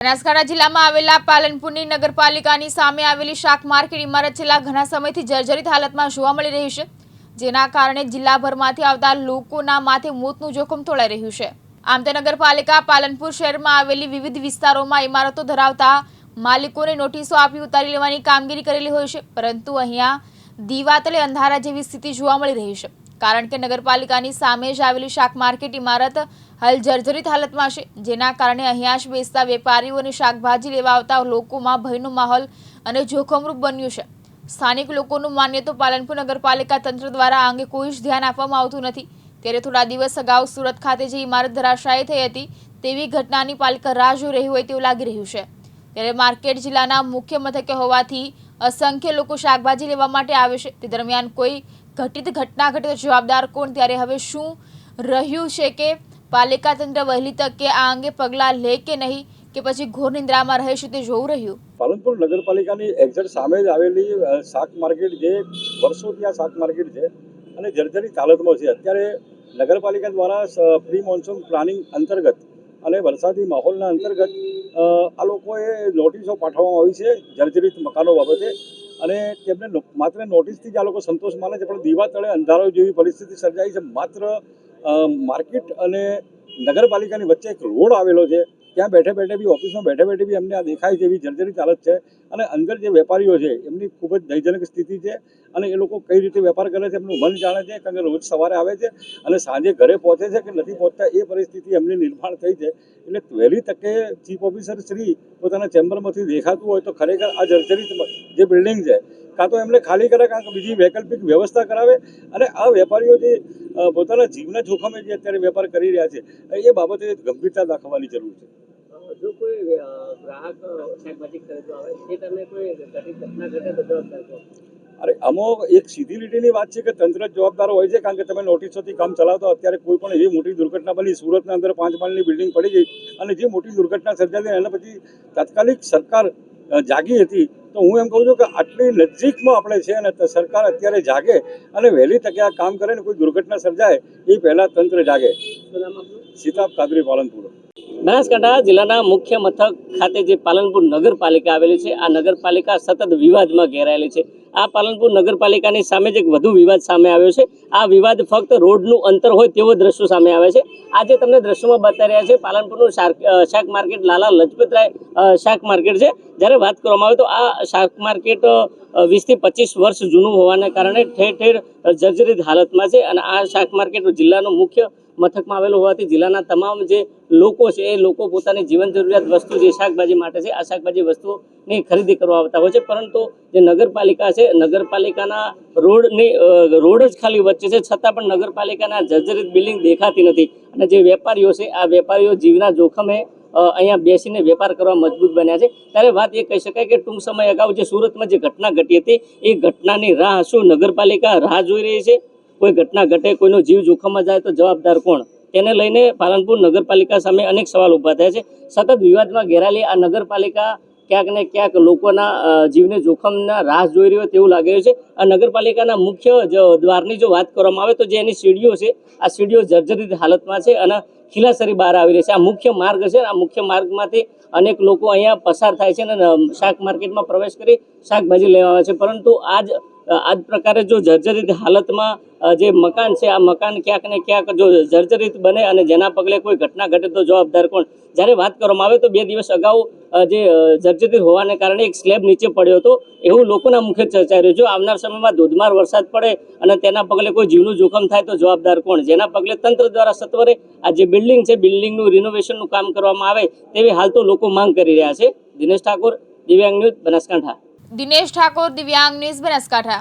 બનાસકાંઠા જિલ્લામાં આવેલા પાલનપુરની નગરપાલિકાની સામે આવેલી શાક માર્કેટ ઇમારત છેલ્લા ઘણા સમયથી જર્જરિત હાલતમાં જોવા મળી રહી છે, જેના કારણે જિલ્લાભરમાંથી આવતા લોકોના માથે મોતનું જોખમ તોળાઈ રહ્યું છે। આમ તો નગરપાલિકા પાલનપુર શહેરમાં આવેલી વિવિધ વિસ્તારોમાં ઇમારતો ધરાવતા માલિકોને નોટિસો આપી ઉતારી લેવાની કામગીરી કરેલી હોય છે, પરંતુ અહીંયા દીવાતળે અંધારા જેવી સ્થિતિ જોવા મળી રહી છે, કારણ કે નગરપાલિકાની સામે જ આવેલી શાક માર્કેટ ઇમારત હાલ જર્જરિત હાલતમાં છે, જેના કારણે અહીંયા જ બેસતા વેપારીઓ અને શાકભાજી લેવા આવતા લોકોમાં ભયનો માહોલ અને જોખમરૂપ બન્યું છે। સ્થાનિક લોકોનું માનીએ તો પાલનપુર નગરપાલિકા તંત્ર દ્વારા આ અંગે કોઈ જ ધ્યાન આપવામાં આવતું નથી। ત્યારે થોડા દિવસ અગાઉ સુરત ખાતે જે ઇમારત ધરાશાયી થઈ હતી તેવી ઘટનાની પાલિકા રાહ જોઈ રહી હોય તેવું લાગી રહ્યું છે। ત્યારે માર્કેટ જિલ્લાના મુખ્ય મથકે હોવાથી અસંખ્ય લોકો શાકભાજી લેવા માટે આવે છે, તે દરમિયાન કોઈ ઘટિત ઘટના ઘટે તો જવાબદાર કોણ? ત્યારે હવે શું રહ્યું છે કે પાલિકા તંત્ર વહેલી તકે આ અંગે પગલાં લે કે નહીં, કે પછી ઘોર નિંદ્રામાં રહે છે, તે જોવું રહ્યું। પાલનપુર નગરપાલિકાની એક્ઝેક્ટ સામે જ આવેલી શાક માર્કેટ જે વર્ષોથી આ શાક માર્કેટ છે અને જર્જરિત હાલતમાં છે। અત્યારે નગરપાલિકા દ્વારા પ્રી મોન્સૂન પ્લાનિંગ અંતર્ગત અને વરસાદી માહોલના અંતર્ગત આ લોકોએ નોટિસો પાઠવવામાં આવી છે જર્જરિત મકાનો બાબતે, અને તેમને માત્ર નોટિસથી જ આ લોકો સંતોષ માને છે, પણ દીવા તળે અંધારો જેવી પરિસ્થિતિ સર્જાઈ છે। માત્ર માર્કેટ અને નગરપાલિકાની વચ્ચે એક રોડ આવેલો છે, ત્યાં બેઠે બેઠે બી ઓફિસમાં બેઠે બેઠે બી અમને આ દેખાય છે એવી જર્જરિત હાલત છે। અને અંદર જે વેપારીઓ છે એમની ખૂબ જ ભયજનક સ્થિતિ છે, અને એ લોકો કઈ રીતે વેપાર કરે છે એમનું મન જાણે છે, કારણ કે રોજ સવારે આવે છે અને સાંજે ઘરે પહોંચે છે કે નથી પહોંચતા એ પરિસ્થિતિ એમની નિર્માણ થઈ છે। એટલે વહેલી તકે ચીફ ઓફિસર શ્રી પોતાના ચેમ્બરમાંથી દેખાતું હોય તો ખરેખર આ જર્જરિત જે બિલ્ડિંગ છે કાં તો એમને ખાલી કરે, કાં તો બીજી વૈકલ્પિક વ્યવસ્થા કરાવે, અને આ વેપારીઓ જે પોતાના જીવના જોખમે જે અત્યારે વેપાર કરી રહ્યા છે એ બાબતે ગંભીરતા દાખવવાની જરૂર છે। જો કોઈ ગ્રાહક શાકભાજી ખરીદવા આવે એ તમે કોઈ ઘટિત ઘટના ઘટે તો જવાબદાર છો? અરે આમાં એક સીધી લીટીની વાત છે કે તંત્ર જ જવાબદાર હોય છે, કારણ કે તમે નોટિસોથી કામ ચલાવતો અત્યારે કોઈ પણ એવી મોટી દુર્ઘટના બની, સુરતના અંદર 5 માળની બિલ્ડિંગ પડી ગઈ અને જે મોટી દુર્ઘટના સર્જાઈ એના પછી તાત્કાલિક સરકાર જાગી હતી। તો હું એમ કહું છું કે આટલી નજીકમાં આપણે છે અને સરકાર અત્યારે જાગે અને વહેલી તકે આ કામ કરે ને કોઈ દુર્ઘટના સર્જાય એ પહેલાં તંત્ર જાગે। સીતાબ કાદરી, પાલનપુર। બનાસકાંઠા જિલ્લાના મુખ્ય મથક ખાતે જે પાલનપુર નગરપાલિકા આવેલી છે, આ નગરપાલિકા સતત વિવાદમાં ઘેરાયેલી છે। આ પાલનપુર નગરપાલિકાની સામે જ એક વધુ વિવાદ સામે આવ્યો છે। આ વિવાદ ફક્ત રોડનું અંતર હોય તેવો દ્રશ્યો સામે આવે છે। આજે તમને દ્રશ્યોમાં બતાવી રહ્યા છે પાલનપુરનું શાક માર્કેટ લાલા લજપતરાય શાક માર્કેટ છે। જ્યારે વાત કરવામાં આવે તો આ શાક માર્કેટ 20 થી 25 વર્ષ જૂનું હોવાને કારણે ઠેર ઠેર જર્જરિત હાલતમાં છે, અને આ શાક માર્કેટ જિલ્લાનું મુખ્ય મથકમાં આવેલું હોવાથી જિલ્લાના તમામ જે લોકો છે એ લોકો પોતાની જીવન જરૂરિયાત વસ્તુ જે શાકભાજી માટે છે આ શાકભાજી વસ્તુની ખરીદી કરવા આવતા હોય છે, પરંતુ જે નગરપાલિકા છે નગરપાલિકાના રોડ જ ખાલી વચ્ચે છે, છતાં પણ નગરપાલિકાના જર્જરિત બિલ્ડિંગ દેખાતી નથી, અને જે વેપારીઓ છે આ વેપારીઓ જીવના જોખમે અહીંયા બેસીને વેપાર કરવા મજબૂત બન્યા છે। ત્યારે વાત એ કહી શકાય કે ટૂંક સમય અગાઉ જે સુરતમાં જે ઘટના ઘટી હતી એ ઘટનાની રાહ શું નગરપાલિકા રાહ જોઈ રહી છે? કોઈ ઘટના ઘટે, કોઈનો જીવ જોખમમાં જાય તો જવાબદાર કોણ? તેને લઈને પાલનપુર નગરપાલિકા સામે અનેક સવાલ ઊભા થયા છે। સતત વિવાદમાં ઘેરાયેલી આ નગરપાલિકા ક્યાંક ને ક્યાંક લોકોના જીવને જોખમના રાહ જોઈ રહ્યો તેવું લાગે છે। આ નગરપાલિકાના મુખ્ય દ્વારની જો વાત કરવામાં આવે તો જે એની સીડીઓ છે આ સીડીઓ જર્જરિત હાલતમાં છે અને ખીલાસરી બહાર આવી રહી છે। આ મુખ્ય માર્ગ છે, આ મુખ્ય માર્ગમાંથી અનેક લોકો અહીંયા પસાર થાય છે અને શાક માર્કેટમાં પ્રવેશ કરી શાકભાજી લેવા આવે છે, પરંતુ આ જ પ્રકારે જો જર્જરિત હાલતમાં જે મકાન છે આ મકાન ક્યાંક ને ક્યાંક જો જર્જરિત બને અને જેના પગલે કોઈ ઘટના ઘટે તો જવાબદાર કોણ? જ્યારે વાત કરવામાં આવે તો 2 દિવસ અગાઉ જે જર્જરિત હોવાને કારણે એક સ્લેબ નીચે પડ્યો હતો એવું લોકોના મુખે ચર્ચાઈ રહ્યું છે। જો આવનાર સમયમાં ધોધમાર વરસાદ પડે અને તેના પગલે કોઈ જીવનું જોખમ થાય તો જવાબદાર કોણ? જેના પગલે તંત્ર દ્વારા સત્વરે આ જે બિલ્ડિંગ છે બિલ્ડિંગનું રિનોવેશનનું કામ કરવામાં આવે તેવી હાલ તો લોકો માંગ કરી રહ્યા છે। દિનેશ ઠાકોર, દિવ્યાંગ ન્યૂઝ, બનાસકાંઠા। દિનેશ ઠાકોર, દિવ્યાંગ ન્યૂઝ, બનાસકાંઠા।